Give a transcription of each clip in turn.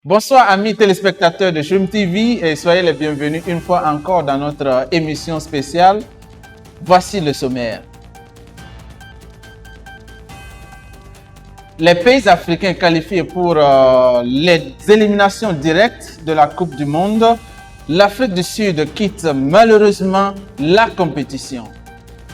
Bonsoir amis téléspectateurs de Shroom TV et soyez les bienvenus une fois encore dans notre émission spéciale. Voici le sommaire. Les pays africains qualifiés pour les éliminations directes de la Coupe du Monde. L'Afrique du Sud quitte malheureusement la compétition.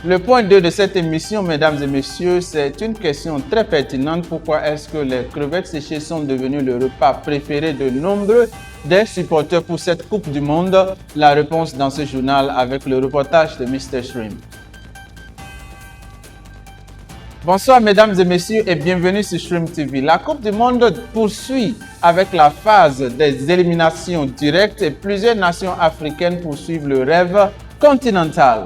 Le point 2 de cette émission, mesdames et messieurs, c'est une question très pertinente. Pourquoi est-ce que les crevettes séchées sont devenues le repas préféré de nombreux des supporters pour cette Coupe du Monde? La réponse dans ce journal avec le reportage de Mr. Shrimp. Bonsoir mesdames et messieurs et bienvenue sur Shroom TV. La Coupe du Monde poursuit avec la phase des éliminations directes et plusieurs nations africaines poursuivent le rêve continental.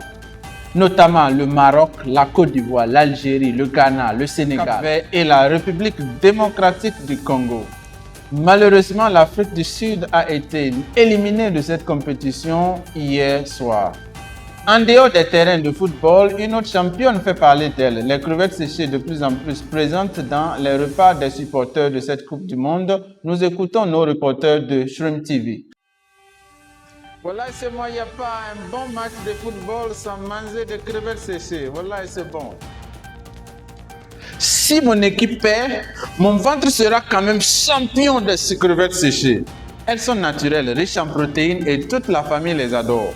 Notamment le Maroc, la Côte d'Ivoire, l'Algérie, le Ghana, le Sénégal et la République démocratique du Congo. Malheureusement, l'Afrique du Sud a été éliminée de cette compétition hier soir. En dehors des terrains de football, une autre championne fait parler d'elle. Les crevettes séchées de plus en plus présentes dans les repas des supporters de cette Coupe du Monde. Nous écoutons nos reporters de Shroom TV. Voilà, c'est moi, il n'y a pas un bon match de football sans manger des crevettes séchées. Voilà, c'est bon. Si mon équipe perd, mon ventre sera quand même champion de ces crevettes séchées. Elles sont naturelles, riches en protéines et toute la famille les adore.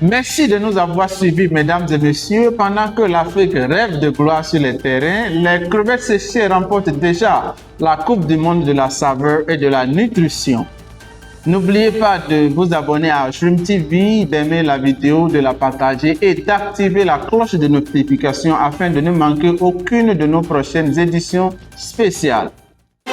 Merci de nous avoir suivis, mesdames et messieurs. Pendant que l'Afrique rêve de gloire sur les terrains, les crevettes séchées remportent déjà la Coupe du Monde de la saveur et de la nutrition. N'oubliez pas de vous abonner à Shroom TV, d'aimer la vidéo, de la partager et d'activer la cloche de notification afin de ne manquer aucune de nos prochaines éditions spéciales.